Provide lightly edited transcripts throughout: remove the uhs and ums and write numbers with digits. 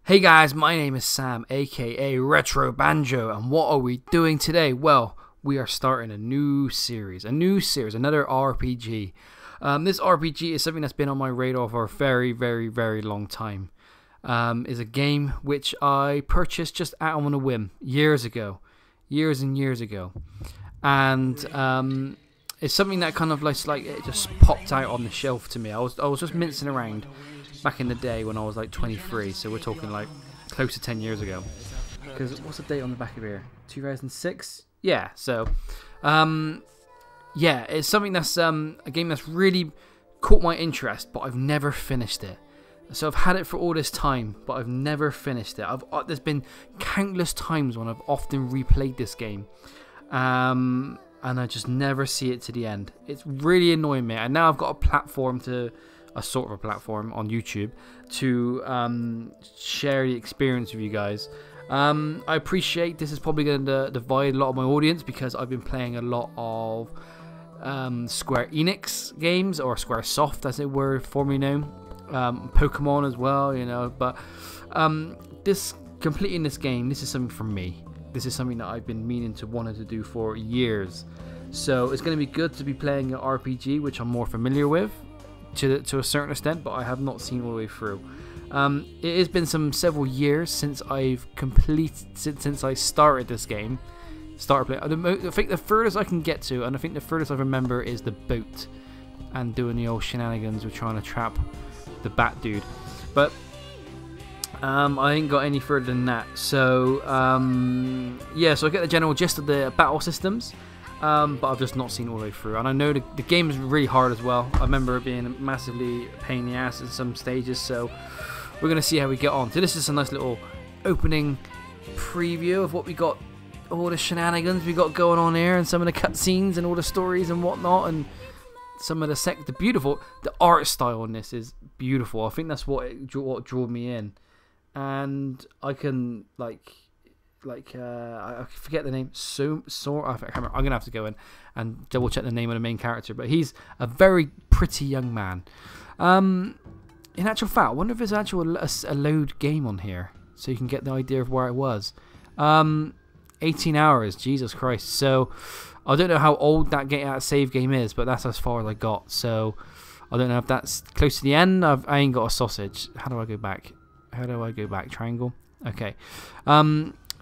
Hey guys, my name is Sam, aka RetroBanjo, and what are we doing today? Well, we are starting a new series, another RPG. This RPG is something that's been on my radar for a very, very, very long time. It's a game which I purchased just out on a whim years and years ago, and it's something that kind of like it just popped out on the shelf to me. I was just mincing around back in the day when I was like 23, so we're talking like close to 10 years ago. Because what's the date on the back of here? 2006? Yeah, so yeah, it's something that's a game that's really caught my interest, but I've never finished it. So I've had it for all this time, but I've never finished it. There's been countless times when I've often replayed this game, and I just never see it to the end. It's really annoying me, and now I've got a sort of a platform on YouTube to share the experience with you guys. I appreciate this is probably going to divide a lot of my audience because I've been playing a lot of Square Enix games, or SquareSoft as it were formerly known, Pokemon as well, you know. But completing this game, this is something for me. This is something that I've been wanting to do for years. So it's going to be good to be playing an RPG which I'm more familiar with to a certain extent, but I have not seen all the way through. It has been several years since since I started this game. Playing. I think the furthest I can get to, and I think the furthest I remember, is the boat and doing the old shenanigans with trying to trap the bat dude. But I ain't got any further than that. So yeah, so I get the general gist of the battle systems. But I've just not seen all the way through, and I know the game is really hard as well. I remember it being massively a pain in the ass at some stages, so we're going to see how we get on. So this is a nice little opening preview of what we got, all the shenanigans we got going on here, and some of the cutscenes and all the stories and whatnot, and some of the art style in this is beautiful. I think that's what drew me in, and I can I forget the name. I'm gonna have to go in and double check the name of the main character, but he's a very pretty young man. In actual fact, I wonder if there's a load game on here, so you can get the idea of where it was. 18 hours, Jesus Christ. So I don't know how old that save game is, but that's as far as I got. So I don't know if that's close to the end. I ain't got a sausage. How do I go back? Triangle. Okay.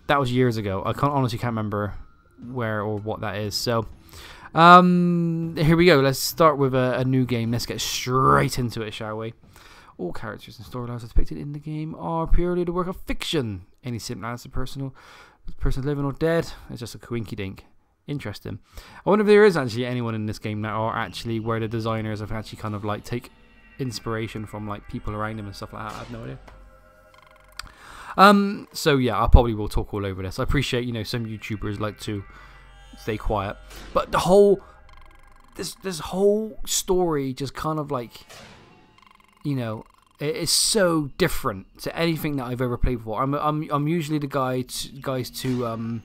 That was years ago. I honestly can't remember where or what that is. So, here we go. Let's start with a new game. Let's get straight into it, shall we? All characters and storylines depicted in the game are purely the work of fiction. Any similarities to person living or dead, it's just a coinky dink. Interesting. I wonder if there is actually anyone in this game that are actually where the designers have actually kind of like take inspiration from like people around them and stuff like that. I have no idea. So yeah, I probably will talk all over this. I appreciate, some YouTubers like to stay quiet, but this whole story just kind of like, it is so different to anything that I've ever played before. I'm usually the guys to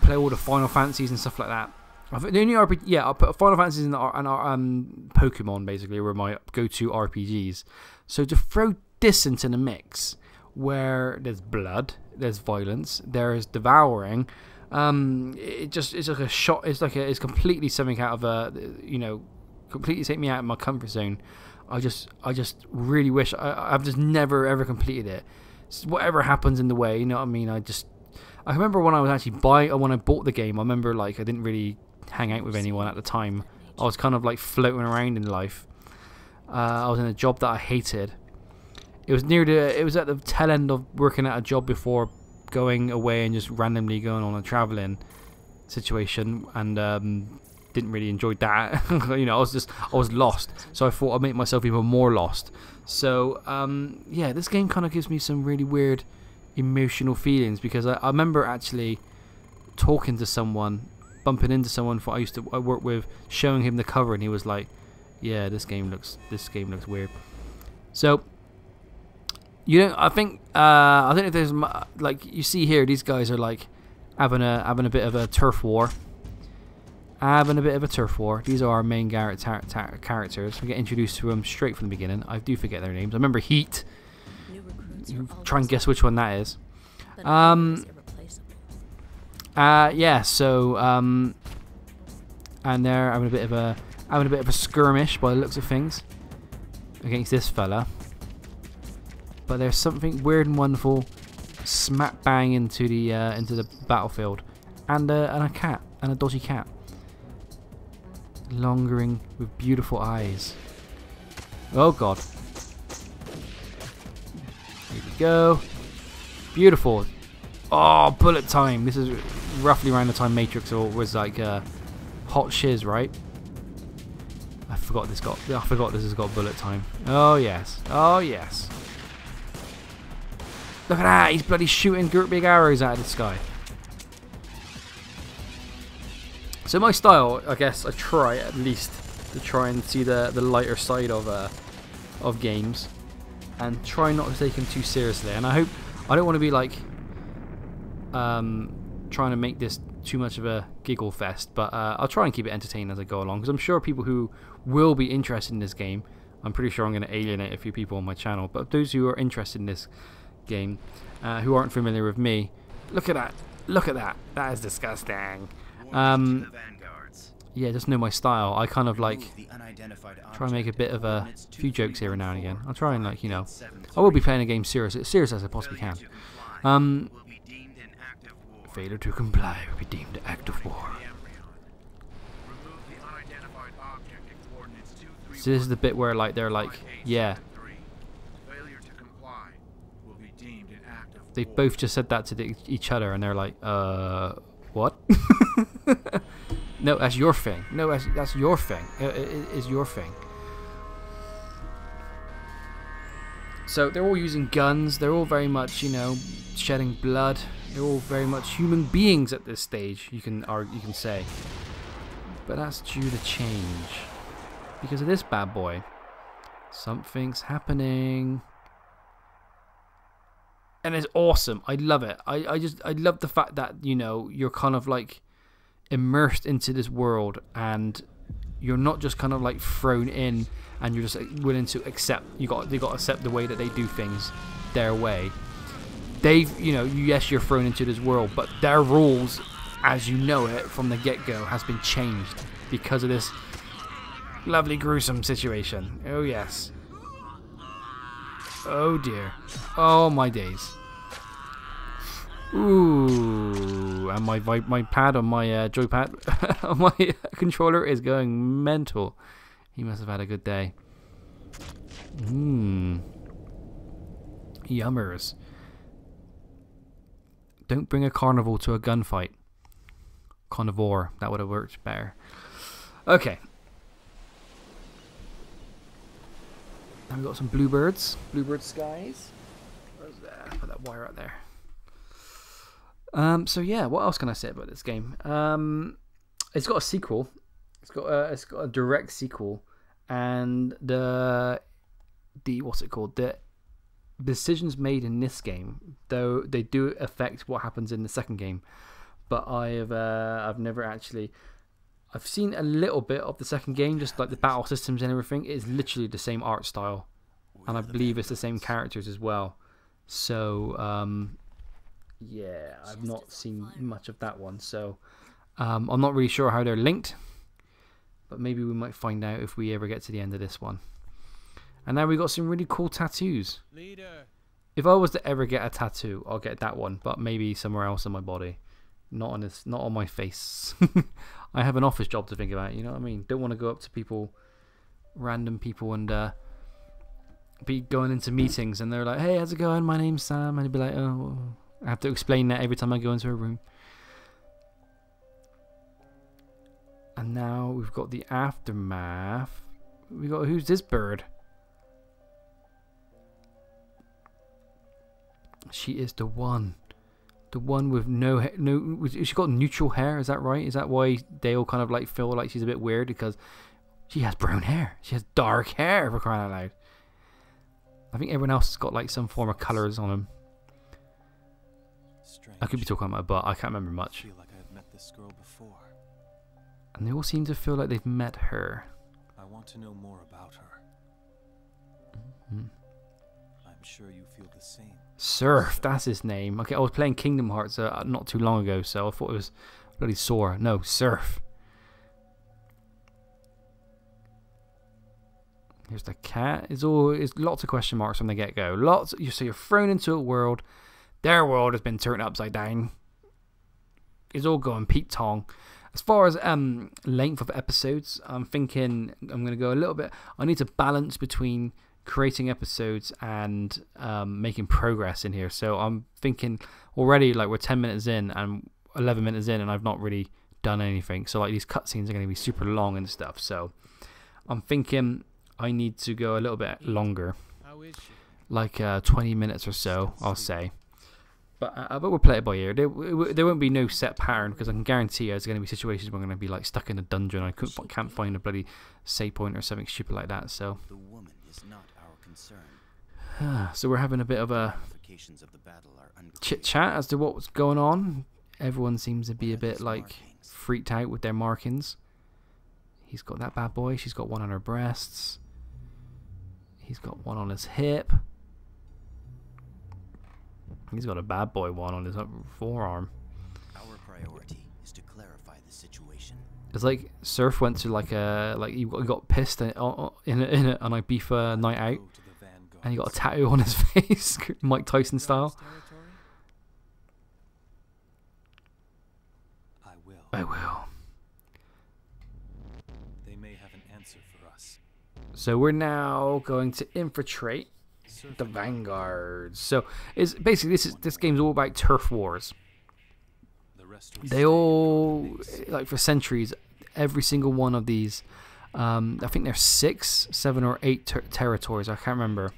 play all the Final Fantasies and stuff like that. The only RPG, yeah, I'll put Final Fantasies and our Pokemon basically were my go-to RPGs. So to throw this into the mix, where there's blood, there's violence, there is devouring, it's like a shot. It's completely something out of completely take me out of my comfort zone. I just really wish I've just never ever completed it. So whatever happens in the way, you know what I mean. I remember when I was actually when I bought the game. I remember like I didn't really hang out with anyone at the time. I was kind of like floating around in life. I was in a job that I hated. It was at the tail end of working at a job before going away and just randomly going on a traveling situation, and didn't really enjoy that. I was lost, so I thought I'd make myself even more lost. So yeah, this game kind of gives me some really weird emotional feelings, because I remember actually talking to someone, bumping into someone I worked with, showing him the cover, and he was like, "Yeah, this game looks weird." So. I think I don't know if there's like you see here. These guys are like having a bit of a turf war. These are our main characters. We get introduced to them straight from the beginning. I do forget their names. I remember Heat. try and guess which one that is. Yeah. So and they're having a bit of a skirmish by the looks of things against this fella. But there's something weird and wonderful smack bang into the battlefield, and a cat, and a dodgy cat, lingering with beautiful eyes. Oh god! Here we go. Beautiful. Oh, bullet time. This is roughly around the time Matrix was like hot shiz, right? I forgot this has got bullet time. Oh yes. Oh yes. Look at that, he's bloody shooting great big arrows out of the sky. So my style, I guess I try at least to try and see the lighter side of games, and try not to take them too seriously. And I don't want to be like trying to make this too much of a giggle fest, but I'll try and keep it entertaining as I go along, because I'm sure people who will be interested in this game, I'm pretty sure I'm going to alienate a few people on my channel, but those who are interested in this game, who aren't familiar with me, look at that, that is disgusting. Yeah, just know my style. I kind of like try and make a bit of a few jokes here and now and again. I'll try and, like, you know, I will be playing a game serious as I possibly can. Failure to comply will be deemed an act of war. So this is the bit where, like, they're like, yeah. They both just said that to each other, and they're like, what? No, that's your thing. No, that's your thing. It is your thing. So they're all using guns. They're all very much, you know, shedding blood. They're all very much human beings at this stage. You can say, but that's due to change because of this bad boy. Something's happening. And it's awesome. I love it. I love the fact that, you know, you're kind of like immersed into this world, and you're not just kind of like thrown in, and you're just willing to accept. You got to accept the way that they do things, their way. They've, you know, yes, you're thrown into this world, but their rules, as you know it from the get-go, has been changed because of this lovely gruesome situation. Oh yes. Oh dear. Oh my days. Ooh, and my pad on my joypad on my controller is going mental. He must have had a good day. Yummers. Don't bring a carnival to a gunfight. Carnivore, that would have worked better. Okay. And we've got some bluebirds. Bluebird skies. Where's that? Put that wire out there. So yeah, what else can I say about this game? It's got a sequel. It's got a direct sequel, and the what's it called? The decisions made in this game, though they do affect what happens in the second game. But I've never actually. I've seen a little bit of the second game, just like the battle systems and everything. It's literally the same art style, and I believe it's the same characters as well. So yeah, I've not seen much of that one, so I'm not really sure how they're linked, but maybe we might find out if we ever get to the end of this one. And now we got some really cool tattoos. If I was to ever get a tattoo, I'll get that one, but maybe somewhere else on my body, not on my face. I have an office job to think about, you know what I mean? Don't want to go up to people, random people, and be going into meetings, and they're like, "Hey, how's it going? My name's Sam," and I'd be like, "Oh." Well, I have to explain that every time I go into a room. And now we've got the aftermath. We got, who's this bird? She is the one. The one with no hair. No, she got neutral hair. Is that right? Is that why they all kind of like feel like she's a bit weird? Because she has brown hair. She has dark hair, for crying out loud. I think everyone else has got like some form of colours on them. I could be talking about my butt. I can't remember much. I feel like I've met this girl before. And they all seem to feel like they've met her. I want to know more about her. I'm sure you feel the same. Surf, that's his name. Okay, I was playing Kingdom Hearts not too long ago, so I thought it was bloody Sora. No, Surf. Here's the cat. It's lots of question marks from the get-go. So you're thrown into a world. Their world has been turned upside down. It's all going Pete Tong. As far as length of episodes, I'm thinking I'm going to go a little bit. I need to balance between creating episodes and making progress in here. So I'm thinking already, like, we're 10 minutes in and 11 minutes in, and I've not really done anything. So like these cutscenes are going to be super long and stuff. So I'm thinking I need to go a little bit longer, like 20 minutes or so, I'll say. But we'll play it by ear. There won't be no set pattern, because I can guarantee there's going to be situations where I'm going to be like stuck in a dungeon. I can't find a bloody save point or something stupid like that. So, The woman is not our concern. so we're having a bit of a chit chat as to what's going on. Everyone seems to be a bit like freaked out with their markings. He's got that bad boy. She's got one on her breasts. He's got one on his hip. He's got a bad boy one on his forearm. Our priority is to clarify the situation. It's like Surf went to he got pissed in on Ibiza night out, and he got a tattoo on his face, Mike Tyson style. I will. They may have an answer for us. So we're now going to infiltrate the vanguards. So it's basically this game's all about turf wars. They all, like, for centuries, every single one of these, I think there's 6, 7 or 8 territories, I can't remember,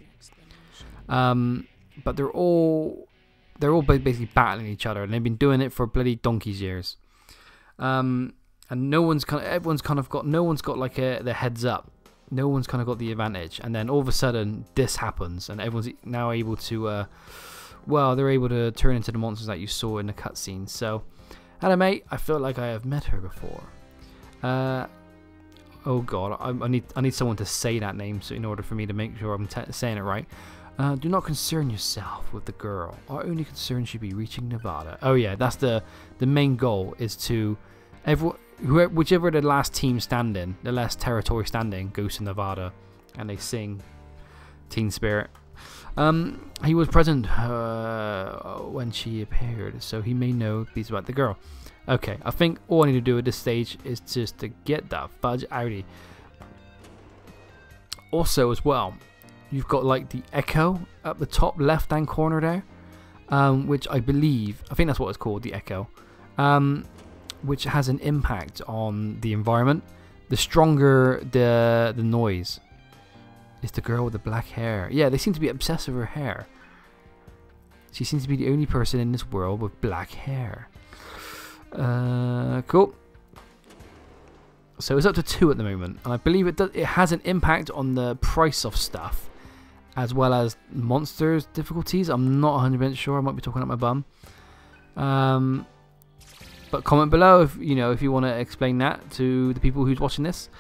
but they're all basically battling each other, and they've been doing it for bloody donkey's years. And no one's got like the heads up. No one's kind of got the advantage, and then all of a sudden this happens, and everyone's now able to, they're able to turn into the monsters that you saw in the cutscene. So, hello mate, I feel like I have met her before. Oh god, I need someone to say that name, so in order for me to make sure I'm saying it right. Do not concern yourself with the girl. Our only concern should be reaching Nevada. Oh yeah, that's the main goal, is to whichever the last team standing, the last territory standing, goes to Nevada, and they sing Teen Spirit. He was present when she appeared, so he may know these about the girl. Okay, I think all I need to do at this stage is just to get that fudge outie. Also, as well, you've got like the echo up the top left-hand corner there, which I think that's what it's called, the echo. Which has an impact on the environment. The stronger the noise. It's the girl with the black hair. Yeah, they seem to be obsessed with her hair. She seems to be the only person in this world with black hair. Cool. So it's up to 2 at the moment, and I believe it has an impact on the price of stuff, as well as monsters difficulties. I'm not 100% sure. I might be talking out my bum. But comment below if you want to explain that to the people who's watching this.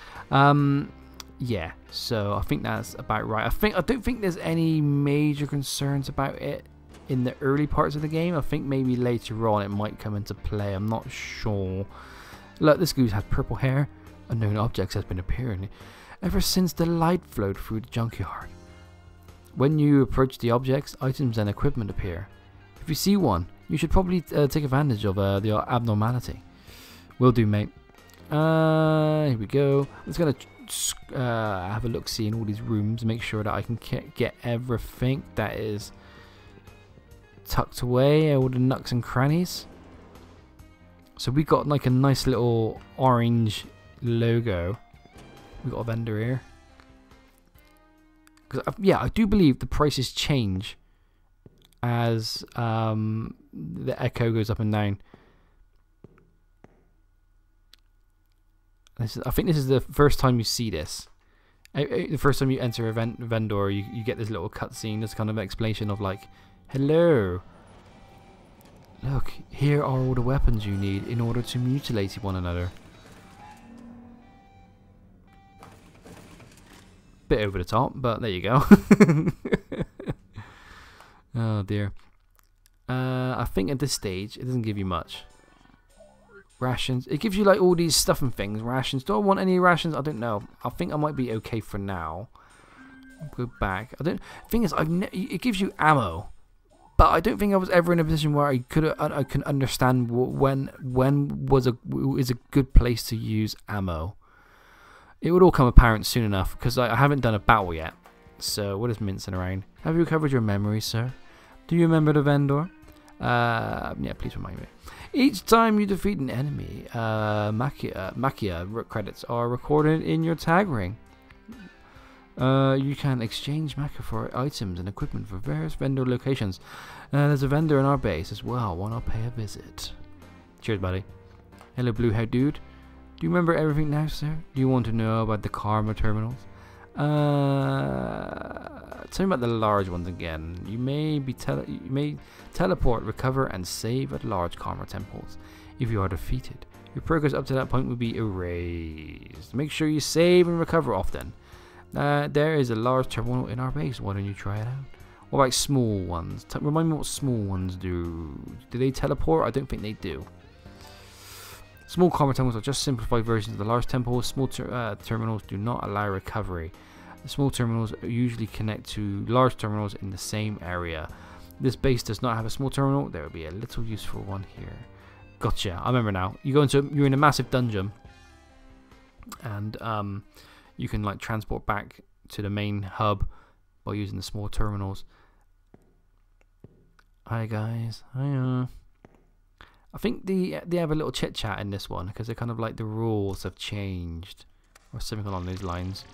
Yeah, so I think that's about right. I don't think there's any major concerns about it in the early parts of the game. I think maybe later on it might come into play. I'm not sure. Look, this goose has purple hair. Unknown objects has been appearing ever since the light flowed through the junkyard. When you approach the objects, items and equipment appear. If you see one, you should probably take advantage of the abnormality. Will do, mate. Here we go. I'm just going to have a look-see in all these rooms, make sure that I can get everything that is tucked away, all the nooks and crannies. So we got like a nice little orange logo. We got a vendor here. Yeah, I do believe the prices change as the echo goes up and down. I think this is the first time you see this. The first time you enter a vendor, you get this little cutscene, this kind of explanation of like, hello. Look, here are all the weapons you need in order to mutilate one another. Bit over the top, but there you go. Oh dear. I think at this stage it doesn't give you much. Rations. It gives you like all these stuff and things. Rations. Do I want any rations? I don't know. I think I might be okay for now. Go back. I don't. Thing is, it gives you ammo, but I don't think I was ever in a position where I can understand when is a good place to use ammo. It would all come apparent soon enough because I haven't done a battle yet. So what is mincing around? Have you recovered your memory, sir? Do you remember the vendor? Yeah, please remind me. Each time you defeat an enemy, Makia credits are recorded in your tag ring. You can exchange Makia for items and equipment for various vendor locations. There's a vendor in our base as well. Why not pay a visit? Cheers, buddy. Hello, Blue Hair Dude. Do you remember everything now, sir? Do you want to know about the karma terminals? Tell me about the large ones again. You may teleport, recover, and save at large karma temples. If you are defeated, your progress up to that point will be erased. Make sure you save and recover often. There is a large terminal in our base. Why don't you try it out? What about small ones? Remind me what small ones do. Do they teleport? I don't think they do. Small karma terminals are just simplified versions of the large temples. Small terminals do not allow recovery. The small terminals usually connect to large terminals in the same area. This base does not have a small terminal. There will be a little useful one here. Gotcha. I remember now. You're in a massive dungeon, and you can like transport back to the main hub by using the small terminals. Hi guys. Hiya. I think they have a little chit chat in this one because they're kind of like the rules have changed or something along those lines.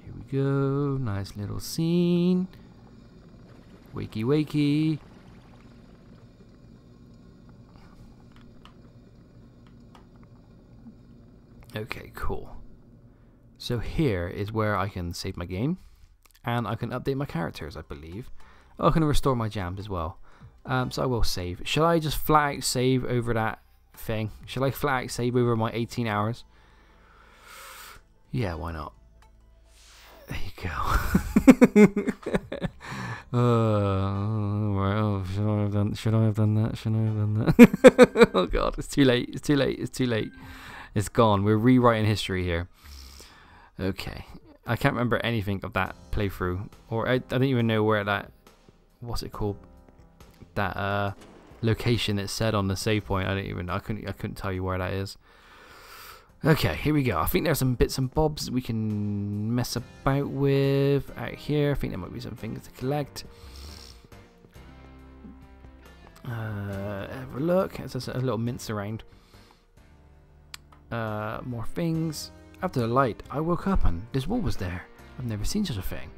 Here we go. Nice little scene. Wakey wakey. Okay, cool. So here is where I can save my game and I can update my characters, I believe. Oh, I can restore my jams as well. So I will save. Shall I just flat out save over that thing? Shall I flat out save over my 18 hours? Yeah, why not? There you go. Should I have done that? Should I have done that? Oh god, it's too late. It's too late. It's too late. It's gone. We're rewriting history here. Okay. I can't remember anything of that playthrough. Or I don't even know where that... What's it called? That location that's said on the save point. I couldn't tell you where that is. Okay, here we go. I think there's some bits and bobs we can mess about with out here. I think there might be some things to collect. Have a look. It's just a little mince around. More things. After the light, I woke up and this wall was there. I've never seen such a thing.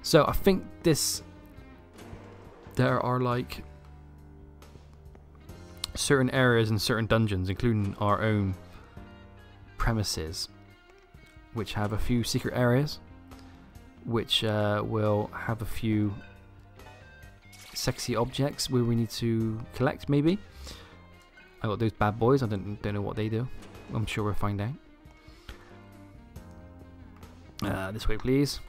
So I think there are like certain areas and certain dungeons, including our own premises, which have a few secret areas, which will have a few sexy objects where we need to collect. Maybe I got those bad boys. I don't know what they do. I'm sure we'll find out. This way, please.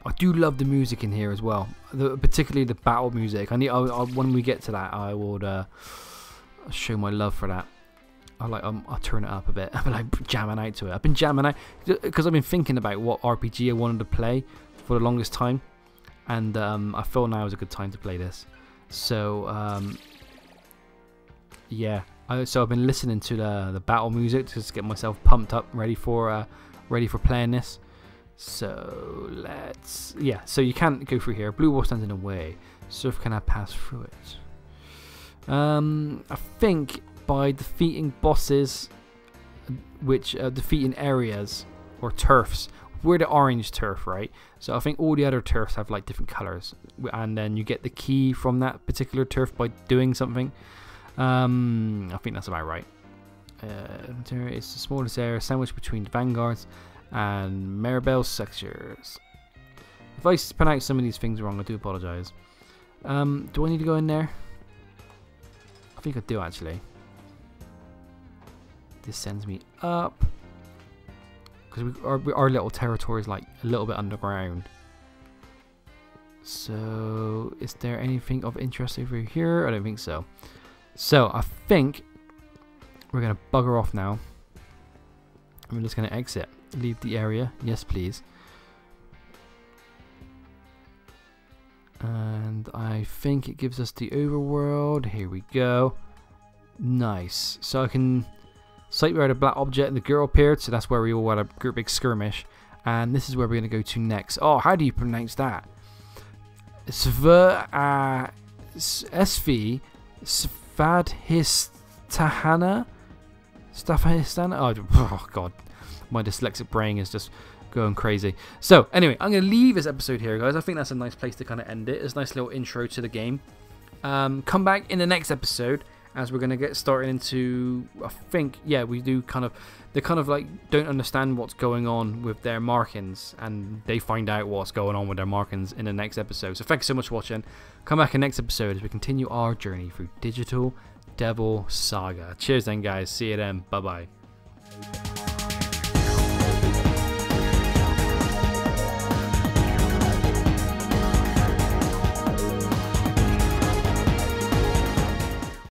I do love the music in here as well, particularly the battle music. When we get to that, I would show my love for that. I'll turn it up a bit. I'm like jamming out to it. I've been jamming out because I've been thinking about what RPG I wanted to play for the longest time, and I feel now is a good time to play this. So yeah, so I've been listening to the battle music to just get myself pumped up, ready for playing this. So so you can't go through here. Blue wall stands in the way. Surf cannot pass through it. I think by defeating bosses, which defeating areas or turfs. We're the orange turf, right? So I think all the other turfs have like different colors, and then you get the key from that particular turf by doing something. I think that's about right. It's the smallest area sandwiched between the vanguards and Maribel's sectors. If I pronounce some of these things wrong, I do apologise. Do I need to go in there? I think I do actually. This sends me up. because our little territory is like a little bit underground. So is there anything of interest over here? I don't think so. So I think we're gonna bugger off now. I'm just gonna exit, leave the area. Yes, please. And I think it gives us the overworld. Here we go. Nice. So I can sight where the black object and the girl appeared. So that's where we all had a big skirmish. And this is where we're going to go to next. Oh, how do you pronounce that? Svadhistana? Stafahistana? Oh, God. My dyslexic brain is just going crazy. So anyway, I'm going to leave this episode here, guys. I think that's a nice place to kind of end it. It's a nice little intro to the game. Come back in the next episode as we're going to get started into, I think, yeah, we do kind of, they kind of like don't understand what's going on with their markings, and they find out what's going on with their markings in the next episode. So thanks so much for watching. Come back in the next episode as we continue our journey through Digital Devil Saga. Cheers then, guys. See you then. Bye bye.